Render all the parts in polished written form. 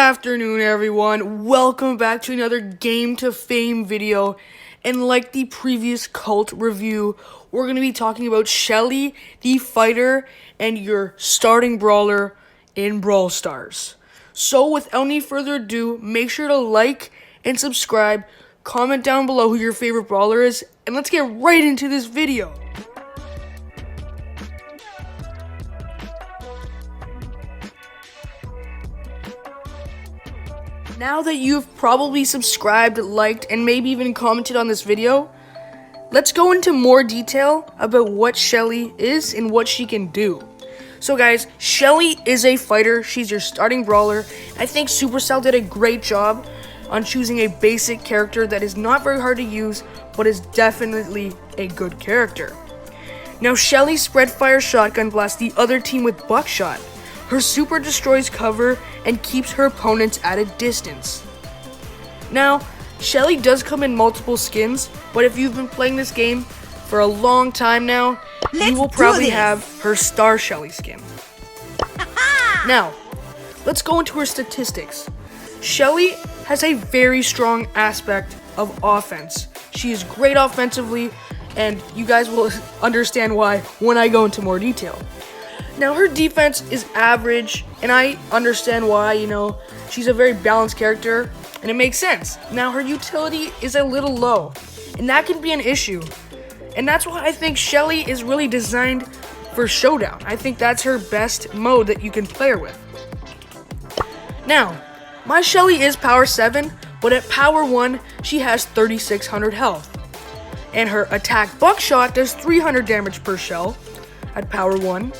afternoon, everyone. Welcome back to another Game to Fame video. And like the previous cult review, we're going to be talking about Shelly, the fighter, and your starting brawler in Brawl Stars. So without any further ado, make sure to like and subscribe, comment down below who your favorite brawler is, and let's get right into this video. Now that you've probably subscribed, liked, and maybe even commented on this video, let's go into more detail about what Shelly is and what she can do. So guys, Shelly is a fighter. She's your starting brawler. I think Supercell did a great job on choosing a basic character that is not very hard to use, but is definitely a good character. Now Shelly spread fire shotgun blasts the other team with buckshot. Her super destroys cover and keeps her opponents at a distance. Now, Shelly does come in multiple skins, but if you've been playing this game for a long time now, you will probably have her Star Shelly skin. Now, let's go into her statistics. Shelly has a very strong aspect of offense. She is great offensively, and you guys will understand why when I go into more detail. Now, her defense is average, and I understand why, she's a very balanced character, and it makes sense. Now, her utility is a little low, and that can be an issue. And that's why I think Shelly is really designed for Showdown. I think that's her best mode that you can play her with. Now, my Shelly is power 7, but at power 1, she has 3,600 health. And her attack buckshot does 300 damage per shell at power 1.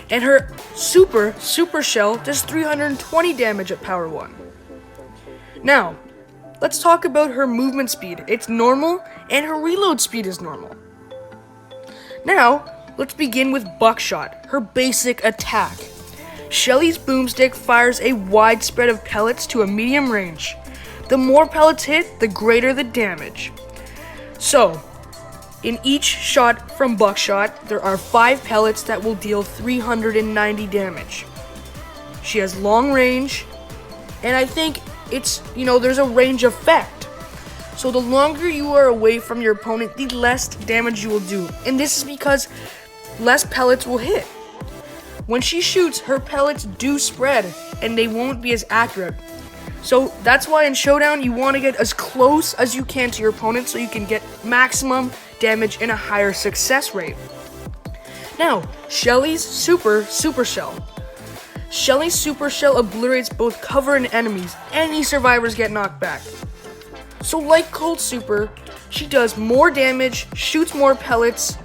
And her super shell does 320 damage at power 1. Now, let's talk about her movement speed. It's normal, and her reload speed is normal. Now, let's begin with buckshot, her basic attack. Shelly's boomstick fires a wide spread of pellets to a medium range. The more pellets hit, the greater the damage. So, in each shot from buckshot, there are 5 pellets that will deal 390 damage. She has long range, and I think it's, there's a range effect. So the longer you are away from your opponent, the less damage you will do. And this is because less pellets will hit. When she shoots, her pellets do spread, and they won't be as accurate. So that's why in Showdown, you want to get as close as you can to your opponent so you can get maximum damage and a higher success rate. Now, Shelly's super shell. Shelly's super shell obliterates both cover and enemies. Any survivors get knocked back. So like Cold Super, she does more damage, shoots more pellets,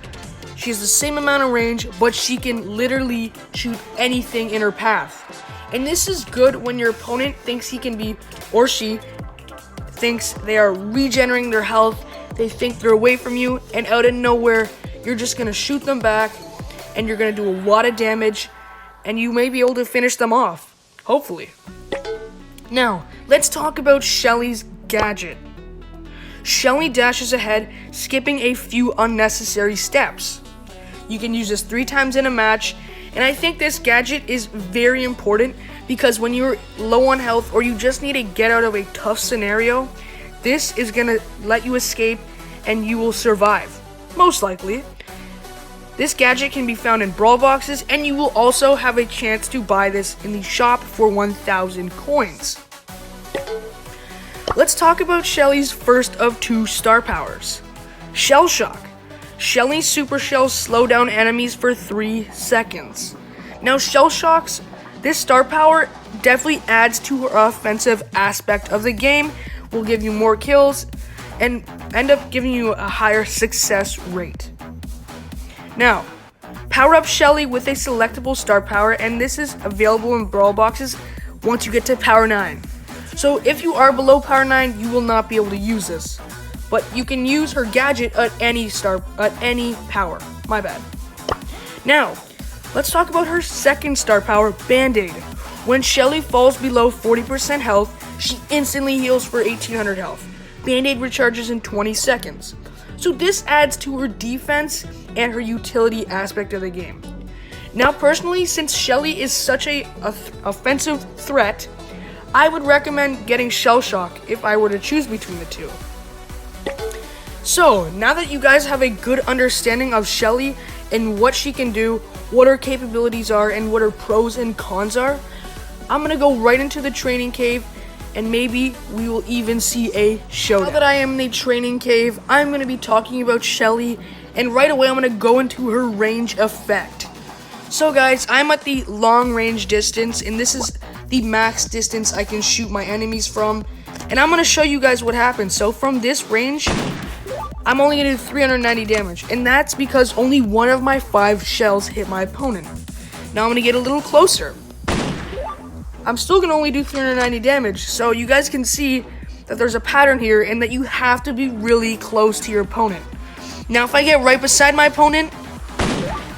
she has the same amount of range, but she can literally shoot anything in her path. And this is good when your opponent thinks he can be, or she thinks they are regenerating their health. They think they're away from you, and out of nowhere, you're just going to shoot them back, and you're going to do a lot of damage, and you may be able to finish them off, hopefully. Now, let's talk about Shelly's gadget. Shelly dashes ahead, skipping a few unnecessary steps. You can use this 3 times in a match, and I think this gadget is very important because when you're low on health or you just need to get out of a tough scenario, this is going to let you escape and you will survive, most likely. This gadget can be found in brawl boxes, and you will also have a chance to buy this in the shop for 1,000 coins. Let's talk about Shelly's first of 2 star powers, Shell Shock. Shelly's super shells slow down enemies for 3 seconds. Now Shell Shock's, this star power definitely adds to her offensive aspect of the game, will give you more kills, and end up giving you a higher success rate. Now, power up Shelly with a selectable star power, and this is available in brawl boxes once you get to power 9. So if you are below power 9, you will not be able to use this. But you can use her gadget at any power. My bad. Now, let's talk about her second star power, Band-Aid. When Shelly falls below 40% health, she instantly heals for 1,800 health. Band-Aid recharges in 20 seconds. So this adds to her defense and her utility aspect of the game. Now personally, since Shelly is such a offensive threat, I would recommend getting Shell Shock if I were to choose between the two. So, now that you guys have a good understanding of Shelly and what she can do, what her capabilities are, and what her pros and cons are, I'm gonna go right into the training cave, and maybe we will even see a showdown. Now that I am in the training cave, I'm gonna be talking about Shelly, and right away I'm gonna go into her range effect. So guys, I'm at the long range distance, and this is the max distance I can shoot my enemies from, and I'm gonna show you guys what happens. So from this range, I'm only gonna do 390 damage, and that's because only one of my 5 shells hit my opponent. Now I'm gonna get a little closer. I'm still gonna only do 390 damage, so you guys can see that there's a pattern here and that you have to be really close to your opponent. Now if I get right beside my opponent,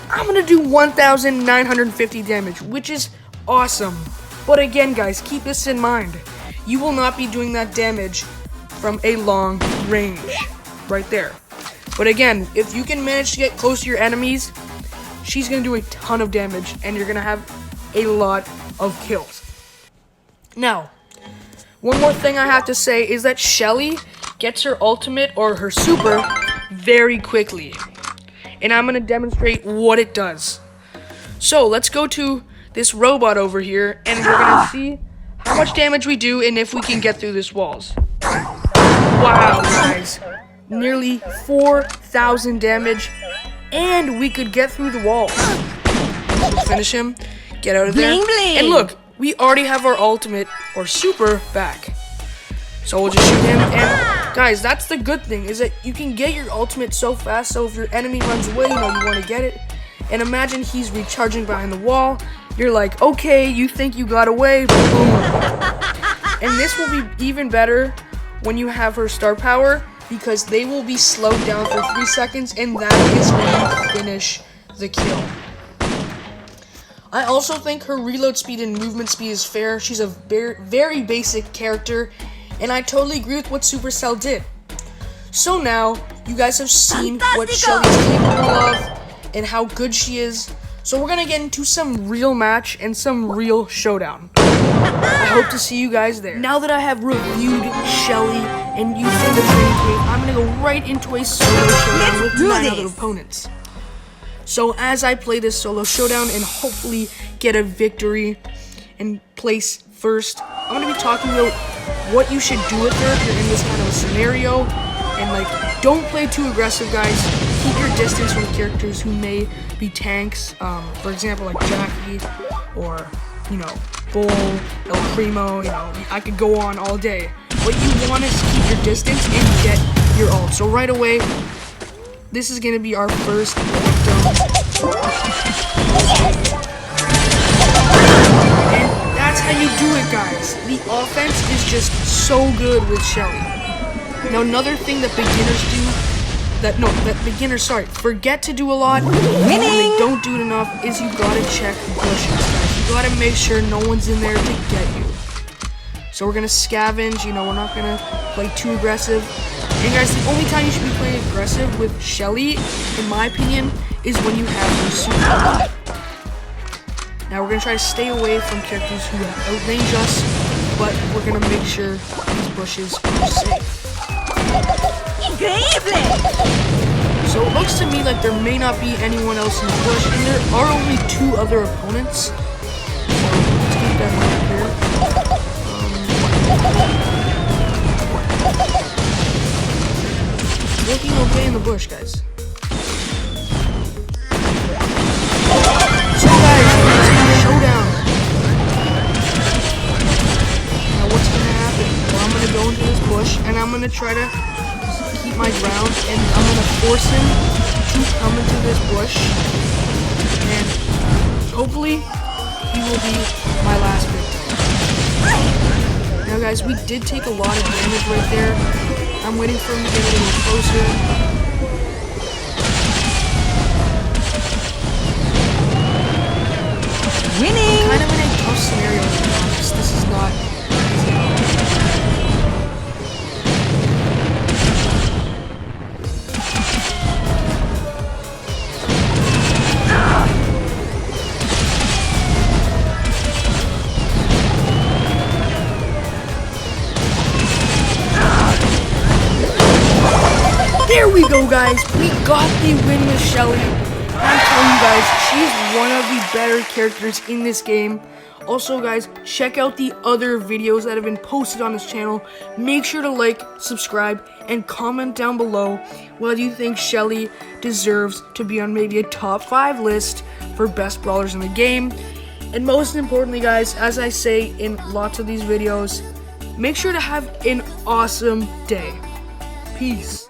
I'm gonna do 1,950 damage, which is awesome. But again guys, keep this in mind. You will not be doing that damage from a long range. Right there. But again, if you can manage to get close to your enemies, she's gonna do a ton of damage and you're gonna have a lot of kills. Now, one more thing I have to say is that Shelly gets her ultimate or her super very quickly. And I'm gonna demonstrate what it does. So let's go to this robot over here and we're gonna see how much damage we do and if we can get through this walls. Wow, guys. Nearly 4,000 damage, and we could get through the walls. Let's finish him, get out of there, and look, we already have our ultimate or super back. So we'll just shoot him, and guys, that's the good thing, is that you can get your ultimate so fast, so if your enemy runs away, you know you want to get it, and imagine he's recharging behind the wall, you're like, okay, you think you got away, boom. And this will be even better when you have her star power, because they will be slowed down for 3 seconds, and that is when you finish the kill. I also think her reload speed and movement speed is fair. She's a very basic character, and I totally agree with what Supercell did. So now, you guys have seen what Shelly's capable of, and how good she is. So we're gonna get into some real match and some real showdown. I hope to see you guys there. Now that I have reviewed Shelly and used the training cave, I'm gonna go right into a solo showdown with 9 other opponents. So as I play this solo showdown and hopefully get a victory and place first, I'm gonna be talking about what you should do with her if you're in this kind of a scenario. And like, don't play too aggressive, guys. Keep your distance from characters who may be tanks. For example, like Jackie or, you know, Bull, El Primo, you know, I could go on all day. What you want is to keep your distance and get your ult. So right away, this is gonna be our first victim. And that's how you do it, guys. The offense is just so good with Shelly. Now another thing that beginners forget to do a lot, and they don't do it enough, is you gotta check bushes, guys. You gotta make sure no one's in there to get you. So we're gonna scavenge, you know, we're not gonna play too aggressive. And guys, the only time you should be playing aggressive with Shelly, in my opinion, is when you have her super. Now we're gonna try to stay away from characters who outrange us, but we're gonna make sure these bushes are safe. So it looks to me like there may not be anyone else in the bush, and there are only 2 other opponents. So let's keep that right here. Looking okay in the bush, guys. So guys, it's a showdown. Now what's gonna happen? Well, I'm gonna go into this bush, and I'm gonna try to keep my ground, and I'm gonna force him to come into this bush, and hopefully he will be my last victim. Now guys, we did take a lot of damage right there. I'm waiting for him to get a little closer. Winning! I'm kind of in a tough scenario, to be honest. This is not easy at all. we go, guys. We got the win with Shelly. I'm telling you guys, she's one of the better characters in this game. Also, guys, check out the other videos that have been posted on this channel. Make sure to like, subscribe, and comment down below whether you think Shelly deserves to be on maybe a top 5 list for best brawlers in the game. And most importantly, guys, as I say in lots of these videos, make sure to have an awesome day. Peace.